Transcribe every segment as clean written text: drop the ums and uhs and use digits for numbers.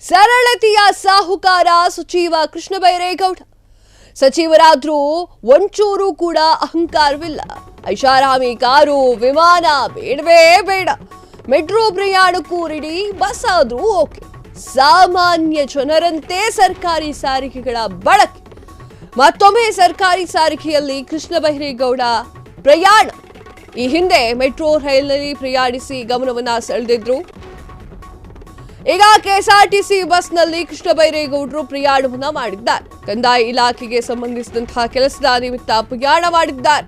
ಸರಳತೆಯ ಸಾಹುಕಾರ ಸಚಿವ ಕೃಷ್ಣ ಬೈರೇಗೌಡ. ಸಚಿವರಾದ್ರೂ ಒಂಚೂರು ಕೂಡ ಅಹಂಕಾರವಿಲ್ಲ. ಐಷಾರಾಮಿ ಕಾರು ವಿಮಾನ ಬೇಡವೇ ಬೇಡ. ಮೆಟ್ರೋ ಪ್ರಯಾಣಕ್ಕೂ ರೆಡಿ, ಬಸ್ ಆದ್ರೂ ಓಕೆ. ಸಾಮಾನ್ಯ ಜನರಂತೆ ಸರ್ಕಾರಿ ಸಾರಿಗೆಗಳ ಬಳಕೆ. ಮತ್ತೊಮ್ಮೆ ಸರ್ಕಾರಿ ಸಾರಿಗೆಯಲ್ಲಿ ಕೃಷ್ಣ ಬೈರೇಗೌಡ ಪ್ರಯಾಣ. ಈ ಹಿಂದೆ ಮೆಟ್ರೋ ರೈಲಿನಲ್ಲಿ ಪ್ರಯಾಣಿಸಿ ಗಮನವನ್ನ ಸೆಳೆದಿದ್ರು. ಈಗ ಕೆಎಸ್ಆರ್ಟಿಸಿ ಬಸ್ನಲ್ಲಿ ಕೃಷ್ಣ ಬೈರೇಗೌಡರು ಪ್ರಯಾಣವನ್ನ ಮಾಡಿದ್ದಾರೆ. ಕಂದಾಯ ಇಲಾಖೆಗೆ ಸಂಬಂಧಿಸಿದಂತಹ ಕೆಲಸದ ನಿಮಿತ್ತ ಪ್ರಯಾಣ ಮಾಡಿದ್ದಾರೆ.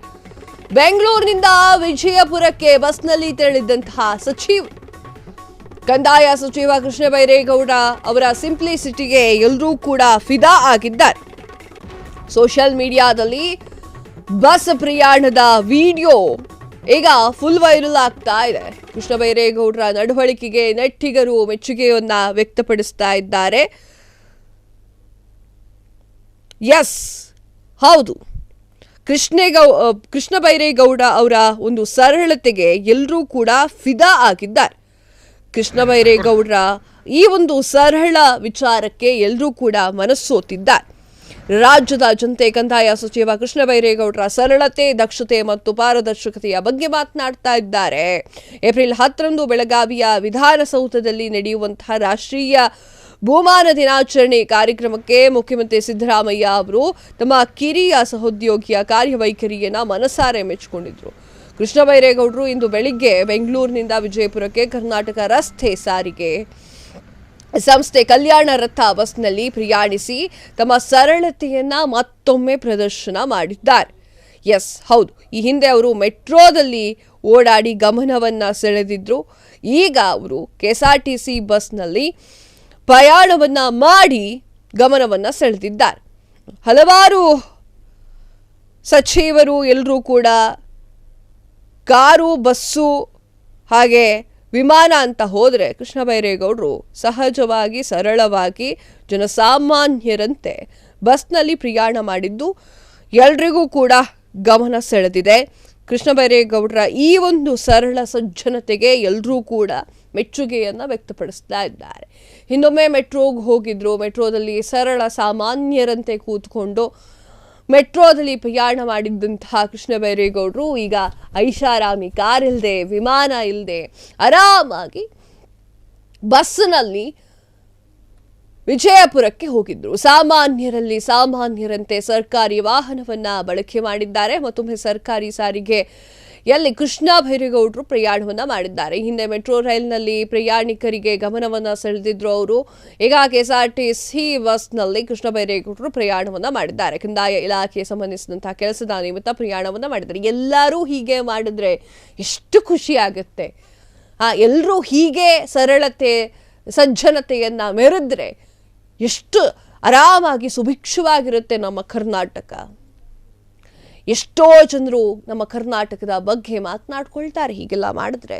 ಬೆಂಗಳೂರಿನಿಂದ ವಿಜಯಪುರಕ್ಕೆ ಬಸ್ನಲ್ಲಿ ತೆರಳಿದಂತಹ ಸಚಿವರು. ಕಂದಾಯ ಸಚಿವ ಕೃಷ್ಣ ಬೈರೇಗೌಡ ಅವರ ಸಿಂಪ್ಲಿಸಿಟಿಗೆ ಎಲ್ಲರೂ ಕೂಡ ಫಿದಾ ಆಗಿದ್ದಾರೆ. ಸೋಷಿಯಲ್ ಮೀಡಿಯಾದಲ್ಲಿ ಬಸ್ ಪ್ರಯಾಣದ ವಿಡಿಯೋ ಈಗ ಫುಲ್ ವೈರಲ್ ಆಗ್ತಾ ಇದೆ. ಕೃಷ್ಣ ಬೈರೇಗೌಡರ ನಡವಳಿಕೆಗೆ ನೆಟ್ಟಿಗರು ಮೆಚ್ಚುಗೆಯನ್ನ ವ್ಯಕ್ತಪಡಿಸ್ತಾ ಇದ್ದಾರೆ. ಎಸ್, ಹೌದು, ಕೃಷ್ಣ ಬೈರೇಗೌಡ ಅವರ ಒಂದು ಸರಳತೆಗೆ ಎಲ್ಲರೂ ಕೂಡ ಫಿದಾ ಆಗಿದ್ದಾರೆ. ಕೃಷ್ಣ ಬೈರೇಗೌಡರ ಈ ಒಂದು ಸರಳ ವಿಚಾರಕ್ಕೆ ಎಲ್ಲರೂ ಕೂಡ ಮನಸ್ಸೋತಿದ್ದಾರೆ. ರಾಜ್ಯದ ಜನತೆ ಕಂದಾಯ ಸಚಿವ ಕೃಷ್ಣ ಬೈರೇಗೌಡರ ಸರಳತೆ, ದಕ್ಷತೆ ಮತ್ತು ಪಾರದರ್ಶಕತೆಯ ಬಗ್ಗೆ ಮಾತನಾಡ್ತಾ ಇದ್ದಾರೆ. ಏಪ್ರಿಲ್ 10ರಂದು ಬೆಳಗಾವಿಯ ವಿಧಾನಸೌಧದಲ್ಲಿ ನಡೆಯುವಂತಹ ರಾಷ್ಟ್ರೀಯ ಬಹುಮಾನ ದಿನಾಚರಣೆ ಕಾರ್ಯಕ್ರಮಕ್ಕೆ ಮುಖ್ಯಮಂತ್ರಿ ಸಿದ್ದರಾಮಯ್ಯ ಅವರು ತಮ್ಮ ಕಿರಿಯ ಸಹೋದ್ಯೋಗಿಯ ಕಾರ್ಯವೈಖರಿಯನ್ನ ಮನಸಾರೆ ಮೆಚ್ಚಿಕೊಂಡಿದ್ರು. ಕೃಷ್ಣ ಬೈರೇಗೌಡರು ಇಂದು ಬೆಳಿಗ್ಗೆ ಬೆಂಗಳೂರಿನಿಂದ ವಿಜಯಪುರಕ್ಕೆ ಕರ್ನಾಟಕ ರಸ್ತೆ ಸಾರಿಗೆ ಸಂಸ್ಥೆ ಕಲ್ಯಾಣ ರಥ ಬಸ್ನಲ್ಲಿ ಪ್ರಯಾಣಿಸಿ ತಮ್ಮ ಸರಳತೆಯನ್ನ ಮತ್ತೊಮ್ಮೆ ಪ್ರದರ್ಶನ ಮಾಡಿದ್ದಾರೆ. ಎಸ್, ಹೌದು, ಈ ಹಿಂದೆ ಅವರು ಮೆಟ್ರೋದಲ್ಲಿ ಓಡಾಡಿ ಗಮನವನ್ನ ಸೆಳೆದಿದ್ರು. ಈಗ ಅವರು ಕೆಎಸ್ಆರ್ಟಿಸಿ ಬಸ್ನಲ್ಲಿ ಪ್ರಯಾಣವನ್ನ ಮಾಡಿ ಗಮನವನ್ನ ಸೆಳೆದಿದ್ದಾರೆ. ಹಲವಾರು ಸಚಿವರು ಎಲ್ಲರೂ ಕೂಡ ಕಾರು, ಬಸ್ಸು ಹಾಗೆ ವಿಮಾನ ಅಂತ ಹೋದರೆ ಕೃಷ್ಣ ಬೈರೇಗೌಡರು ಸಹಜವಾಗಿ ಸರಳವಾಗಿ ಜನಸಾಮಾನ್ಯರಂತೆ ಬಸ್ನಲ್ಲಿ ಪ್ರಯಾಣ ಮಾಡಿದ್ದು ಎಲ್ರಿಗೂ ಕೂಡ ಗಮನ ಸೆಳೆದಿದೆ. ಕೃಷ್ಣ ಬೈರೇಗೌಡರ ಈ ಒಂದು ಸರಳ ಸಜ್ಜನತೆಗೆ ಎಲ್ಲರೂ ಕೂಡ ಮೆಚ್ಚುಗೆಯನ್ನು ವ್ಯಕ್ತಪಡಿಸ್ತಾ ಇದ್ದಾರೆ. ಹಿಂದೊಮ್ಮೆ ಮೆಟ್ರೋಗೆ ಹೋಗಿದ್ರು. ಮೆಟ್ರೋದಲ್ಲಿ ಸರಳ ಸಾಮಾನ್ಯರಂತೆ ಕೂತ್ಕೊಂಡು ಮೆಟ್ರೋದಲ್ಲಿ ಪ್ರಯಾಣ ಮಾಡಿದ್ದಂತಹ ಕೃಷ್ಣ ಬೈರೇಗೌಡರು ಈಗ ಐಷಾರಾಮಿ ಕಾರ್ ಇಲ್ಲದೆ, ವಿಮಾನ ಇಲ್ಲದೆ ಆರಾಮಾಗಿ ಬಸ್ನಲ್ಲಿ ವಿಜಯಪುರಕ್ಕೆ ಹೋಗಿದ್ರು. ಸಾಮಾನ್ಯರಂತೆ ಸರ್ಕಾರಿ ವಾಹನವನ್ನ ಬಳಕೆ ಮಾಡಿದ್ದಾರೆ. ಮತ್ತೊಮ್ಮೆ ಸರ್ಕಾರಿ ಸಾರಿಗೆಯಲ್ಲಿ ಕೃಷ್ಣ ಬೈರೇಗೌಡರು ಪ್ರಯಾಣವನ್ನ ಮಾಡಿದ್ದಾರೆ. ಹಿಂದೆ ಮೆಟ್ರೋ ರೈಲ್ನಲ್ಲಿ ಪ್ರಯಾಣಿಕರಿಗೆ ಗಮನವನ್ನ ಸೆಳೆದಿದ್ರು ಅವರು. ಈಗ ಕೆಎಸ್ಆರ್ಟಿಸಿ ಬಸ್ನಲ್ಲಿ ಕೃಷ್ಣ ಬೈರೇಗೌಡರು ಪ್ರಯಾಣವನ್ನ ಮಾಡಿದ್ದಾರೆ. ಕಂದಾಯ ಇಲಾಖೆಗೆ ಸಂಬಂಧಿಸಿದಂತಹ ಕೆಲಸದ ನಿಮಿತ್ತ ಪ್ರಯಾಣವನ್ನ ಮಾಡಿದ್ದಾರೆ. ಎಲ್ಲರೂ ಹೀಗೆ ಮಾಡಿದ್ರೆ ಎಷ್ಟು ಖುಷಿ ಆಗುತ್ತೆ. ಎಲ್ಲರೂ ಹೀಗೆ ಸರಳತೆ ಸಜ್ಜನತೆಯನ್ನ ಮೆರೆದ್ರೆ ಎಷ್ಟು ಆರಾಮಾಗಿ ಸುಭಿಕ್ಷವಾಗಿರುತ್ತೆ ನಮ್ಮ ಕರ್ನಾಟಕ. ಎಷ್ಟೋ ಜನರು ನಮ್ಮ ಕರ್ನಾಟಕದ ಬಗ್ಗೆ ಮಾತನಾಡ್ಕೊಳ್ತಾರೆ ಹೀಗೆಲ್ಲ ಮಾಡಿದ್ರೆ.